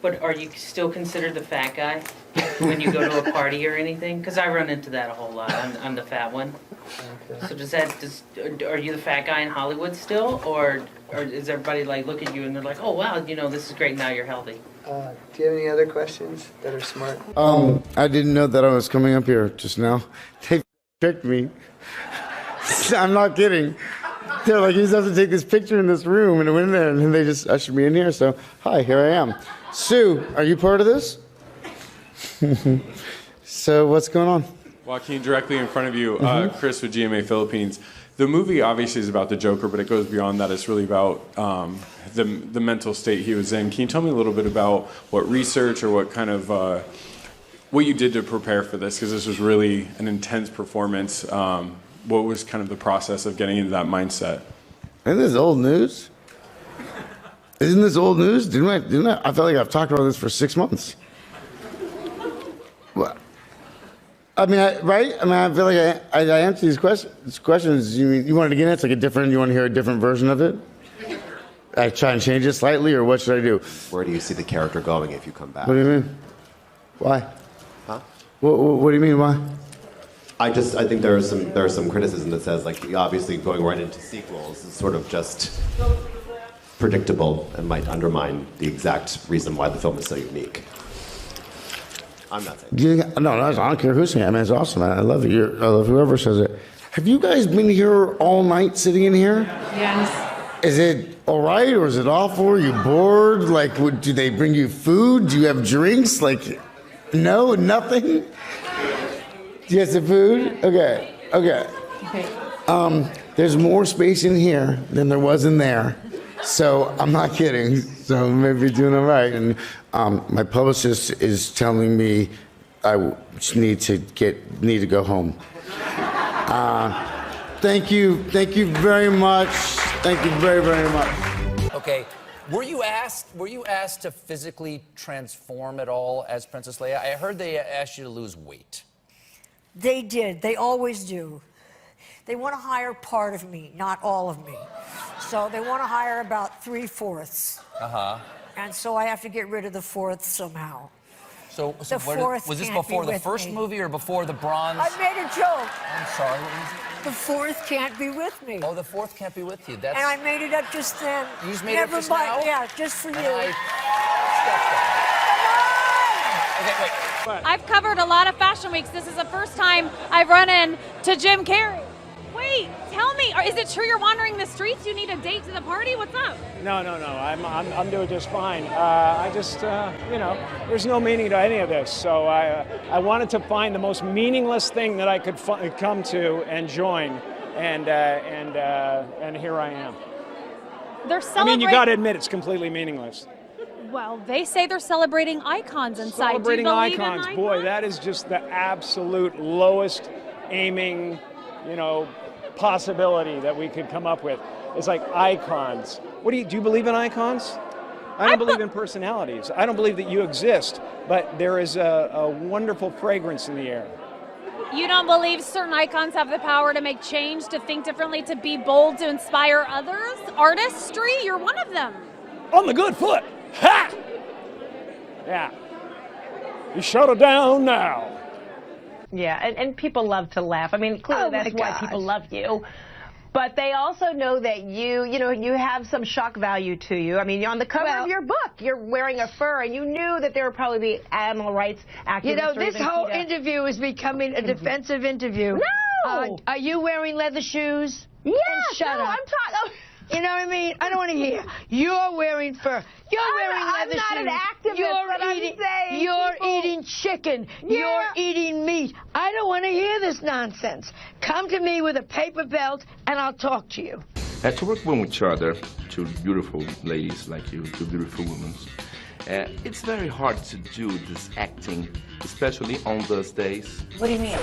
But are you still considered the fat guy when you go to a party or anything? Because I run into that a whole lot. I'm the fat one. Okay. So are you the fat guy in Hollywood still, or is everybody like look at you and they're like, oh wow, this is great, now you're healthy? Do you have any other questions that are smart? I didn't know that I was coming up here just now. They tricked me. I'm not kidding. They're like, you just have to take this picture in this room, and I went in there, and then they just ushered me in here. So, hi, here I am. Sue, are you part of this? So, what's going on? Joaquin, directly in front of you, Chris with GMA Philippines. The movie obviously is about the Joker, but it goes beyond that. It's really about the mental state he was in. Can you tell me a little bit about what research or what kind of what you did to prepare for this? Because this was really an intense performance. What was kind of the process of getting into that mindset? Isn't this old news? Isn't this old news? Didn't I feel like I've talked about this for 6 months. What? I mean, right? I mean, I feel like I answer these questions. You wanted to get into you want to hear a different version of it? I try and change it slightly, or what should I do? Where do you see the character going if you come back? What do you mean? Why? Huh? What do you mean, why? I think there's some criticism that says, like, obviously going right into sequels is sort of just predictable and might undermine the exact reason why the film is so unique. I'm not saying. No, I don't care who's saying it. I mean, it's awesome. I love it. I love whoever says it. Have you guys been here all night sitting in here? Yes. Is it all right, or is it awful? Are you bored? Like, do they bring you food? Do you have drinks? Like, no, nothing? Do you have some food? Okay. There's more space in here than there was in there. So I'm not kidding. So maybe you're doing all right. And my publicist is telling me I just need to go home. Thank you very much. Thank you very, very much. Okay, were you asked to physically transform at all as Princess Leia? I heard they asked you to lose weight. They did. They always do. They want to hire part of me, not all of me. So they want to hire about 3/4. And so I have to get rid of the fourth somehow. So The fourth was this can't before be the with first me. movie or before the bronze? I made a joke. I'm sorry, what was it? The fourth can't be with me. Oh, the fourth can't be with you. That's. And I made it up just then. You just made it up Never just mind. now? Yeah, just for you. And I stepped on. Okay, wait. I've covered a lot of fashion weeks. This is the first time I've run into Jim Carrey. Wait, tell me, is it true you're wandering the streets? You need a date to the party? What's up? No. I'm doing just fine. I just, there's no meaning to any of this. So I wanted to find the most meaningless thing that I could come to and join, and here I am. They're I celebrating. mean, you got to admit it's completely meaningless. Well, they say they're celebrating icons inside. Celebrating Do you believe in icons, icons? boy, that is just the absolute lowest aiming, possibility that we could come up with. It's like icons. Do you believe in icons? I don't believe in personalities. I don't believe that you exist, but there is a wonderful fragrance in the air. You don't believe certain icons have the power to make change, to think differently, to be bold, to inspire others? Artistry, you're one of them. On the good foot. Ha! Yeah. You shut it down now. Yeah, and people love to laugh. I mean, clearly that's why people love you. But they also know that you have some shock value to you. I mean, you're on the cover of your book. You're wearing a fur, and you knew that there would probably be animal rights activists. This whole interview is becoming a defensive interview. No! Are you wearing leather shoes? Yes! Shut up. I'm talking... You know what I mean? I don't want to hear. You're wearing fur. You're wearing leather shoes. I'm not an activist, but I'm saying You're eating chicken. Yeah. You're eating meat. I don't want to hear this nonsense. Come to me with a paper belt, and I'll talk to you. To work with each other, two beautiful ladies like you, two beautiful women. It's very hard to do this acting, especially on those days. What do you mean?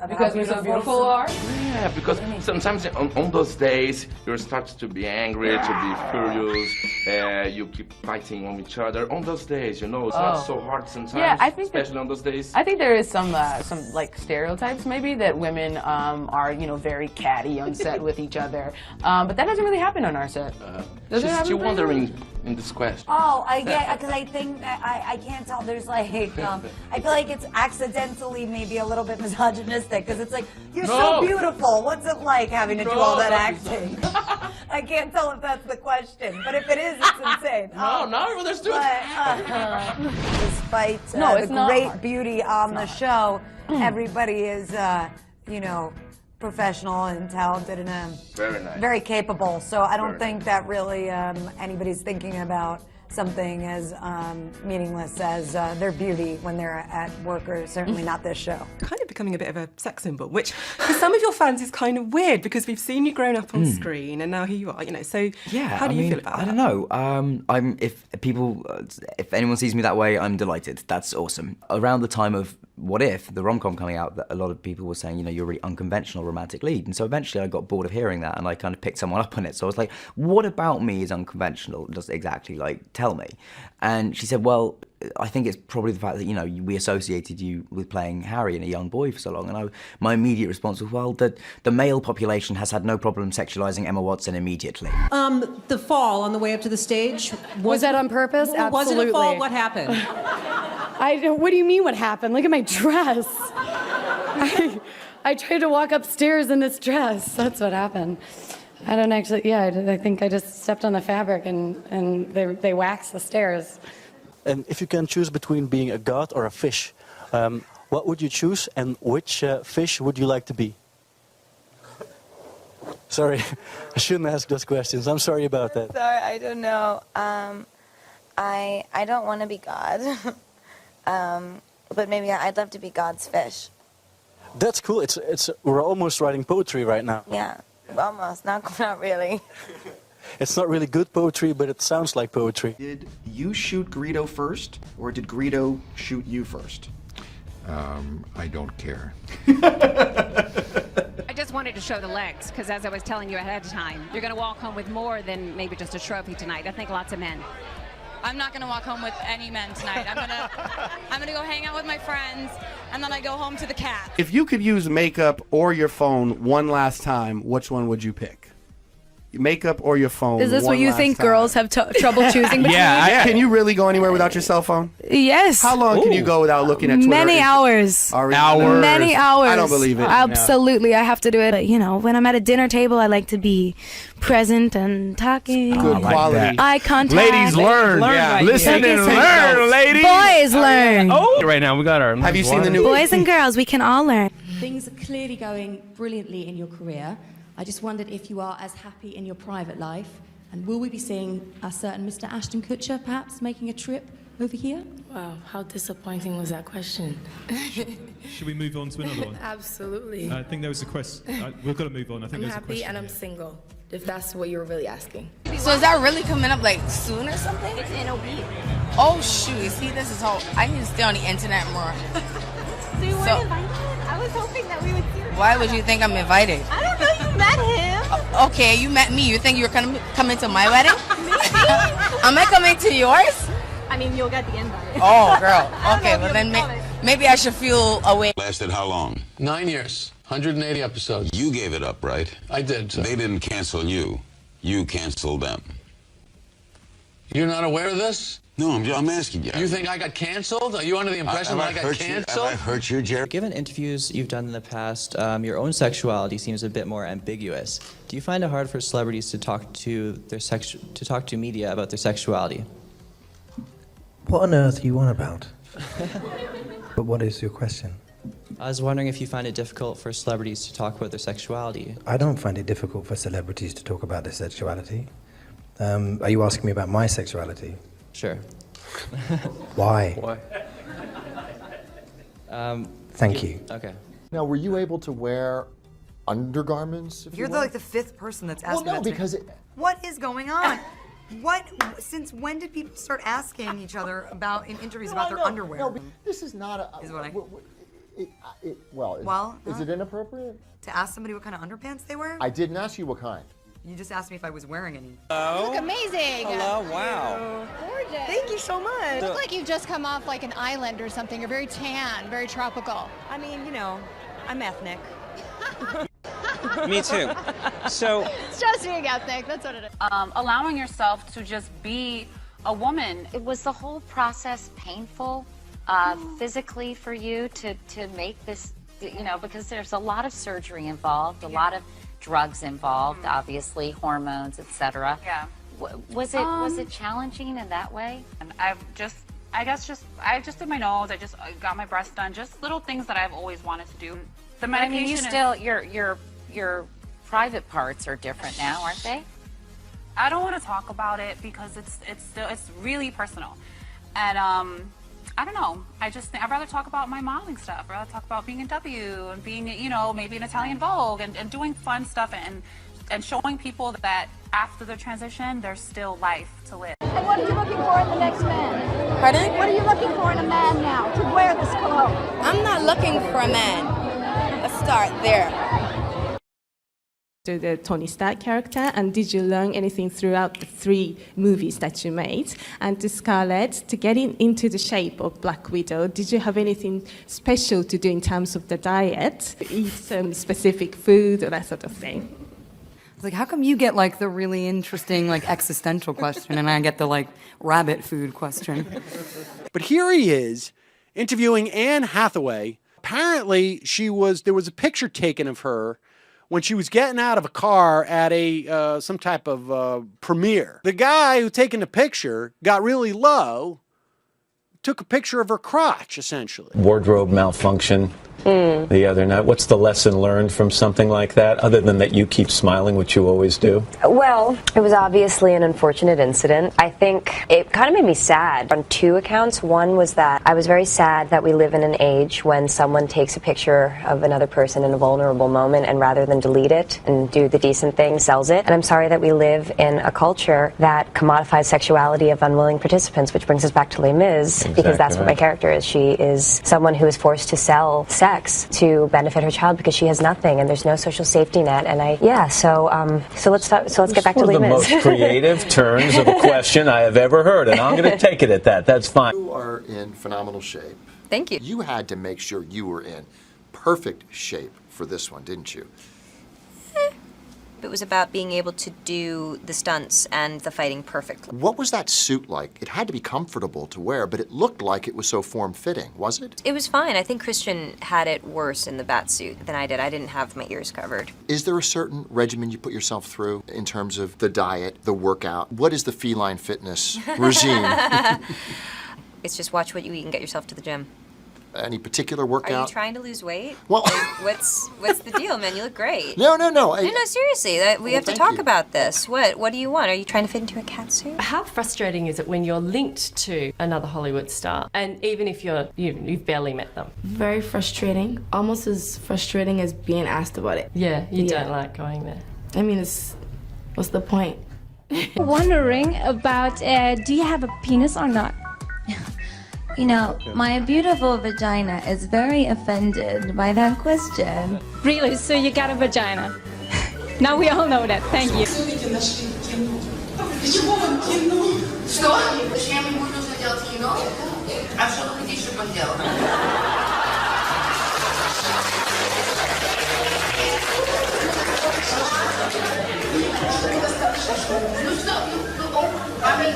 Because we're so beautiful, are? Yeah, because sometimes on those days you start to be angry, to be furious, you keep fighting on each other. On those days, it's not so hard sometimes, Yeah, I think especially on those days. I think there is some like stereotypes maybe that women are very catty on set with each other, but that doesn't really happen on our set. Just wondering, in this question? Oh, I get, because I think that I can't tell. There's like, I feel like it's accidentally maybe a little bit misogynistic because it's like, you're so beautiful. What's it like having to do all that acting? I can't tell if that's the question, but if it is, it's insane. Let's do it. Despite the great beauty on the show, everybody is, you know, professional and talented and Very nice. very capable. So I don't think that really anybody's thinking about something as meaningless as their beauty when they're at work, or certainly not this show. Kind of becoming a bit of a sex symbol, which for some of your fans is kind of weird because we've seen you grown up on screen and now here you are, you know. So how do you feel about that? I don't know. If anyone sees me that way, I'm delighted. That's awesome. Around the time of What If, the rom-com coming out, a lot of people were saying, you know, you're a really unconventional romantic lead. And so eventually I got bored of hearing that and I kind of picked someone up on it. So I was like, what about me is unconventional? Just exactly, like, tell me. And she said, well, I think it's probably the fact that, you know, we associated you with playing Harry and a young boy for so long. And my immediate response was, well, the male population has had no problem sexualizing Emma Watson immediately. The fall on the way up to the stage. Was that on purpose? Was Absolutely. it a fall? What happened? What do you mean what happened? Look at my dress. I tried to walk upstairs in this dress. That's what happened. I don't actually, I think I just stepped on the fabric and they waxed the stairs. And if you can choose between being a god or a fish, what would you choose and which fish would you like to be? Sorry, I shouldn't ask those questions. I'm sorry about that. Sorry, I don't know. I don't want to be God, but maybe I'd love to be God's fish. That's cool. We're almost writing poetry right now. Yeah, almost. Not really. It's not really good poetry, but it sounds like poetry. Did you shoot Greedo first, or did Greedo shoot you first? I don't care. I just wanted to show the legs, because as I was telling you ahead of time, you're going to walk home with more than maybe just a trophy tonight. I think lots of men. I'm not gonna walk home with any men tonight. I'm gonna go hang out with my friends, and then I go home to the cat. If you could use makeup or your phone one last time, which one would you pick? Makeup or your phone? Is this what you think girls have trouble choosing between? Yeah. Can you really go anywhere without your cell phone? Yes. How long can you go without looking at Twitter? Many hours. Hours. Many hours. I don't believe it. Absolutely, I have to do it. But, you know, when I'm at a dinner table, I like to be present and talking. Good quality. Eye contact. Ladies learn. Listen and learn, ladies. Boys learn. Right now we got our. Have you seen the new? Boys and girls, we can all learn. Things are clearly going brilliantly in your career. I just wondered if you are as happy in your private life, and will we be seeing a certain Mr. Ashton Kutcher perhaps making a trip over here? Wow, how disappointing was that question? Should we move on to another one? Absolutely. I think there was a question. We've got to move on. I think I'm there's a happy question. and I'm single, if that's what you were really asking. So is that really coming up like soon or something? It's in a week. Oh shoot, see this is all, I need to stay on the internet more. So you weren't invited? I was hoping that we would see you. Why would you think I'm invited? I don't know, you met him. Okay, you met me, you think you were coming to my wedding? Am I coming to yours? I mean, you'll get the invite. Oh girl, okay, well then maybe I should feel away. Lasted how long? 9 years, 180 episodes. You gave it up, right? I did. They didn't cancel you. You canceled them. You're not aware of this? No, I'm asking you. You think I got canceled? Are you under the impression that I got canceled? Have I hurt you, Jerry? Given interviews you've done in the past, your own sexuality seems a bit more ambiguous. Do you find it hard for celebrities to talk to media about their sexuality? What on earth are you on about? But what is your question? I was wondering if you find it difficult for celebrities to talk about their sexuality. I don't find it difficult for celebrities to talk about their sexuality. Are you asking me about my sexuality? Sure. Why? Why? Thank you. Okay. Now, were you able to wear undergarments? You're like the fifth person that's asking Well, no, that to me. because What is going on? Since when did people start asking each other about in interviews about their underwear? No, this is not a. Is what I. Is it inappropriate? To ask somebody what kind of underpants they wear? I didn't ask you what kind. You just asked me if I was wearing any. You look amazing. Hello, wow. Gorgeous. Thank you so much. You look like you've just come off like an island or something. You're very tan, very tropical. I mean, you know, I'm ethnic. Me too. So It's just being ethnic. That's what it is. Allowing yourself to just be a woman. Was the whole process painful physically for you to make this, you know, because there's a lot of surgery involved, a lot of drugs involved, obviously, hormones, etc. Yeah. Was it challenging in that way? And I just did my nose. I got my breast done. Just little things that I've always wanted to do. The medication. I mean, you still your private parts are different now, aren't they? I don't want to talk about it because it's really personal, and I don't know. I'd rather talk about my modeling stuff. I'd rather talk about being in W and being, you know, maybe in Italian Vogue and doing fun stuff and showing people that after the transition, there's still life to live. And what are you looking for in the next man? Pardon? What are you looking for in a man now to wear this cologne? I'm not looking for a man. Let's start there. To the Tony Stark character, and did you learn anything throughout the 3 movies that you made? And to Scarlett, to get into the shape of Black Widow, did you have anything special to do in terms of the diet? Eat some specific food or that sort of thing? Like, how come you get like the really interesting like existential question and I get the like rabbit food question? But here he is interviewing Anne Hathaway. Apparently there was a picture taken of her when she was getting out of a car at some type of premiere. The guy who taken the picture got really low, took a picture of her crotch, essentially. Wardrobe malfunction the other night. What's the lesson learned from something like that, other than that you keep smiling, which you always do? Well, it was obviously an unfortunate incident. I think it kind of made me sad on 2 accounts. One was that I was very sad that we live in an age when someone takes a picture of another person in a vulnerable moment and rather than delete it and do the decent thing, sells it. And I'm sorry that we live in a culture that commodifies sexuality of unwilling participants, which brings us back to Les Mis, because that's what my character is. She is someone who is forced to sell sex to benefit her child because she has nothing and there's no social safety net. And so let's get back to Les Mis. One of the most creative turns of a question I have ever heard, and I'm going to take it at that. That's fine. You are in phenomenal shape. Thank you. You had to make sure you were in perfect shape for this one, didn't you? It was about being able to do the stunts and the fighting perfectly. What was that suit like? It had to be comfortable to wear, but it looked like it was so form-fitting, was it? It was fine. I think Christian had it worse in the bat suit than I did. I didn't have my ears covered. Is there a certain regimen you put yourself through in terms of the diet, the workout? What is the feline fitness regime? It's just watch what you eat and get yourself to the gym. Any particular workout? Are you trying to lose weight? Well, what's the deal, man? You look great. No. No, seriously. We have to talk about this. What do you want? Are you trying to fit into a cat suit? How frustrating is it when you're linked to another Hollywood star, and even if you've barely met them? Very frustrating. Almost as frustrating as being asked about it. Yeah, you don't like going there. I mean, what's the point? Wondering about, do you have a penis or not? You know, my beautiful vagina is very offended by that question. Really? So you got a vagina? Now we all know that. Thank you. Что? Зачем ему нужно делать кино? А что вы хотите, чтобы он делал? Ну что, I mean,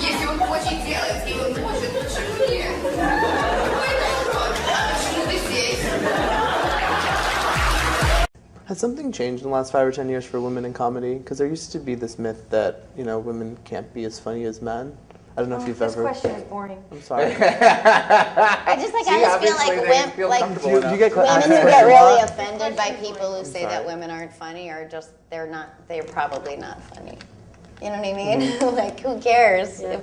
если он хочет делать, и он может, почему нет? Какой народ? Почему ты здесь? Has something changed in the last 5 or 10 years for women in comedy? Because there used to be this myth that, women can't be as funny as men. I don't know if you've ever... This question is boring. I'm sorry. I just feel like do you get women who get really offended by people who say that women aren't funny are just, they're probably not funny. You know what I mean? Like, who cares? If,